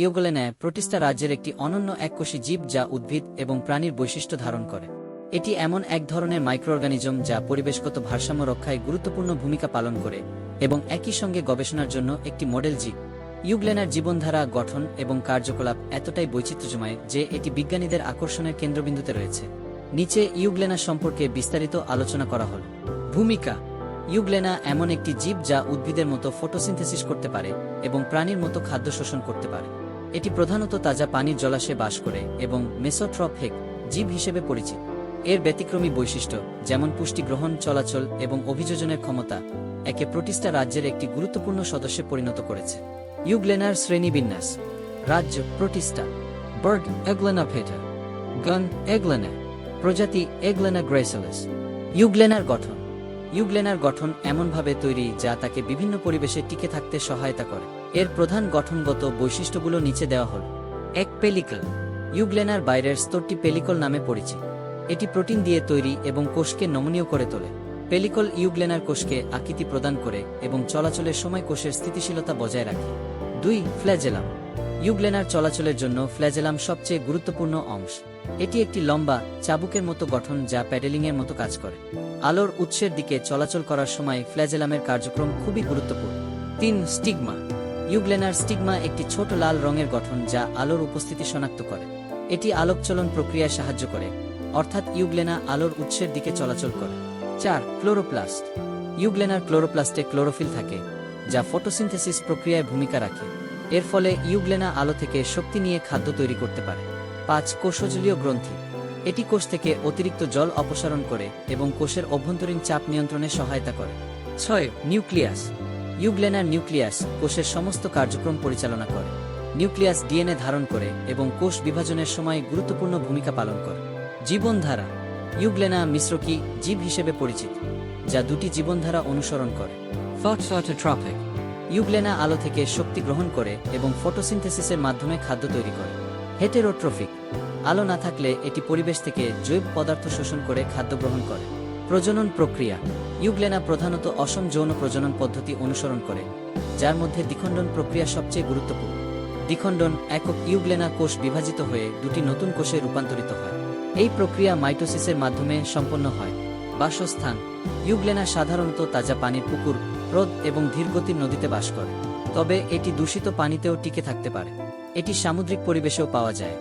Euglena Protista রাজ্যের একটি অনন্য এককোষী জীব যা উদ্ভিদ এবং প্রাণীর বৈশিষ্ট্য ধারণ করে। এটি এমন এক ধরনের মাইক্রোঅর্গানিজম যা পরিবেশগত ভারসাম্য রক্ষায় গুরুত্বপূর্ণ ভূমিকা পালন করে এবং একই সঙ্গে গবেষণার জন্য একটি মডেল জীব। ইউগ্লেনার জীবনধারা, গঠন এবং কার্যকলাপ এতটাই বৈচিত্র্যময় যে এটি বিজ্ঞানীদের আকর্ষণের কেন্দ্রবিন্দুতে রয়েছে। নিচে ইউগ্লেনা সম্পর্কে বিস্তারিত আলোচনা করা হল। ভূমিকা: ইউগ্লেনা এমন একটি জীব যা উদ্ভিদের মতো ফটোসিনথেসিস করতে পারে এবং প্রাণীর মতো খাদ্য শোষণ করতে পারে। এটি প্রধানত তাজা পানির জলাশয়ে বাস করে এবং মেসোট্রফিক জীব হিসেবে পরিচিত। এর ব্যতিক্রমী বৈশিষ্ট্য, যেমন পুষ্টি গ্রহণ, চলাচল এবং অভিযোজনের ক্ষমতা, একে প্রোটিস্টা রাজ্যের একটি গুরুত্বপূর্ণ সদস্যে পরিণত করেছে। ইউগ্লেনার শ্রেণীবিন্যাস: রাজ্য প্রোটিস্টা, বর্গ এগ্লেনাফেটা, গণ এগ্লেনা, প্রজাতি এগ্লেনা গ্রেসিলিস। ইউগ্লেনার গঠন: ইউগ্লেনার গঠন এমনভাবে তৈরি যা তাকে বিভিন্ন পরিবেশে টিকে থাকতে সহায়তা করে। এর প্রধান গঠনগত বৈশিষ্ট্যগুলো নিচে দেওয়া হল। এক পেলিকল: ইউগ্লেনার বাইরের স্তরটি পেলিকল নামে পরিচিত। এটি প্রোটিন দিয়ে তৈরি এবং কোষকে নমনীয় করে তোলে। পেলিকল ইউগ্লেনার কোষকে আকৃতি প্রদান করে এবং চলাচলের সময় কোষের স্থিতিশীলতা বজায় রাখে। 2. ফ্ল্যাজেলাম: ইউগ্লেনার চলাচলের জন্য ফ্ল্যাজেলাম সবচেয়ে গুরুত্বপূর্ণ অংশ। এটি একটি লম্বা, চাবুকের মতো গঠন যা প্যাডেলিংয়ের মতো কাজ করে। আলোর উৎসের দিকে চলাচল করার সময় ফ্ল্যাজেলামের কার্যক্রম খুবই গুরুত্বপূর্ণ। 3. স্টিগমা: ইউগ্লেনার স্টিগমা একটি ছোট লাল রঙের গঠন যা আলোর উপস্থিতি শনাক্ত করে। এটি আলোকচলন প্রক্রিয়ায় সাহায্য করে, অর্থাৎ ইউগ্লেনা আলোর উৎসের দিকে চলাচল করে। 4. ক্লোরোপ্লাস্ট: ইউগ্লেনার ক্লোরোপ্লাস্টে ক্লোরোফিল থাকে যা ফটোসিনথেসিস প্রক্রিয়ায় ভূমিকা রাখে। এর ফলে ইউগ্লেনা আলো থেকে শক্তি নিয়ে খাদ্য তৈরি করতে পারে। 5. কোষজলীয় গ্রন্থি: এটি কোষ থেকে অতিরিক্ত জল অপসারণ করে এবং কোষের অভ্যন্তরীণ চাপ নিয়ন্ত্রণে সহায়তা করে। 6. নিউক্লিয়াস: ইউগ্লেনার নিউক্লিয়াস কোষের সমস্ত কার্যক্রম পরিচালনা করে। নিউক্লিয়াস ডিএনএ ধারণ করে এবং কোষ বিভাজনের সময় গুরুত্বপূর্ণ ভূমিকা পালন করে। জীবনধারা: ইউগ্লেনা মিশ্রকী জীব হিসেবে পরিচিত, যা দুটি জীবনধারা অনুসরণ করে। ফটোট্রপিক: ইউগ্লেনা আলো থেকে শক্তি গ্রহণ করে এবং ফটোসিনথেসিসের মাধ্যমে খাদ্য তৈরি করে। হেটেরোট্রফিক: আলো না থাকলে এটি পরিবেশ থেকে জৈব পদার্থ শোষণ করে খাদ্য গ্রহণ করে। প্রজনন প্রক্রিয়া: ইউগ্লেনা প্রধানত অসম যৌন প্রজনন পদ্ধতি অনুসরণ করে, যার মধ্যে দ্বিখণ্ডন প্রক্রিয়া সবচেয়ে গুরুত্বপূর্ণ। দ্বিখণ্ডন: একক ইউগ্লেনা কোষ বিভাজিত হয়ে দুটি নতুন কোষে রূপান্তরিত হয়। এই প্রক্রিয়া মাইটোসিসের মাধ্যমে সম্পন্ন হয়। বাসস্থান: ইউগ্লেনা সাধারণত তাজা পানির পুকুর, হ্রদ এবং ধীরগতির নদীতে বাস করে, তবে এটি দূষিত পানিতেও টিকে থাকতে পারে। এটি সামুদ্রিক পরিবেশেও পাওয়া যায়,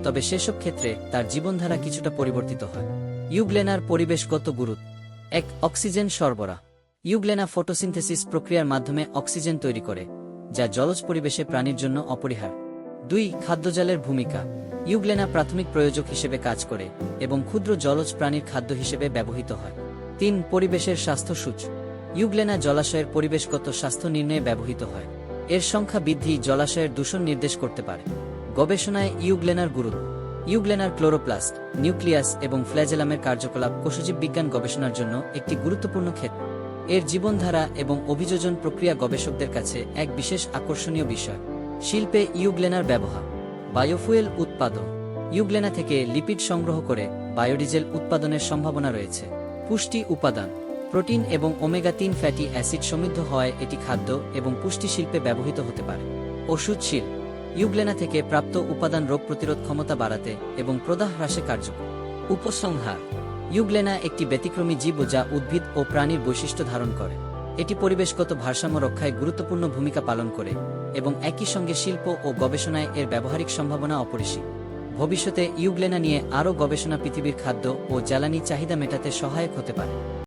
তবে সেসব ক্ষেত্রে তার জীবনধারা কিছুটা পরিবর্তিত হয়। ইউগ্লেনার পরিবেশগত গুরুত্ব: 1. অক্সিজেন সরবরাহ: ইউগ্লেনা ফটোসিনথেসিস প্রক্রিয়ার মাধ্যমে অক্সিজেন তৈরি করে, যা জলজ পরিবেশে প্রাণীর জন্য অপরিহার্য। 2. খাদ্যজালের ভূমিকা: ইউগ্লেনা প্রাথমিক প্রয়োজক হিসেবে কাজ করে এবং ক্ষুদ্র জলজ প্রাণীর খাদ্য হিসেবে ব্যবহৃত হয়। 3. পরিবেশের স্বাস্থ্য সূচক: ইউগ্লেনা জলাশয়ের পরিবেশগত স্বাস্থ্য নির্ণয়ে ব্যবহৃত হয়। এর সংখ্যা বৃদ্ধি জলাশয়ের দূষণ নির্দেশ করতে পারে। গবেষণায় ইউগ্লেনার গুরুত্ব: ইউগ্লেনার ক্লোরোপ্লাস্ট, নিউক্লিয়াস এবং ফ্ল্যাজেলামের কার্যকলাপ কোষজীব বিজ্ঞান গবেষণার জন্য একটি গুরুত্বপূর্ণ ক্ষেত্র। এর জীবনধারা এবং অভিযোজন প্রক্রিয়া গবেষকদের কাছে এক বিশেষ আকর্ষণীয় বিষয়। শিল্পে ইউগ্লেনার ব্যবহার: বায়োফুয়েল উৎপাদন: ইউগ্লেনা থেকে লিপিড সংগ্রহ করে বায়োডিজেল উৎপাদনের সম্ভাবনা রয়েছে। পুষ্টি উপাদান: প্রোটিন এবং ওমেগা-3 ফ্যাটি অ্যাসিড সমৃদ্ধ হওয়ায় এটি খাদ্য এবং পুষ্টি শিল্পে ব্যবহৃত হতে পারে। ওষুধ শিল্প: ইউগ্লেনা থেকে প্রাপ্ত উপাদান রোগ প্রতিরোধ ক্ষমতা বাড়াতে এবং প্রদাহ হ্রাসে কার্যকর। উপসংহার: ইউগ্লেনা একটি ব্যতিক্রমী জীব যা উদ্ভিদ ও প্রাণীর বৈশিষ্ট্য ধারণ করে। এটি পরিবেশগত ভারসাম্য রক্ষায় গুরুত্বপূর্ণ ভূমিকা পালন করে এবং একই সঙ্গে শিল্প ও গবেষণায় এর ব্যবহারিক সম্ভাবনা অপরিসীম। ভবিষ্যতে ইউগ্লেনা নিয়ে আরও গবেষণা পৃথিবীর খাদ্য ও জ্বালানি চাহিদা মেটাতে সহায়ক হতে পারে।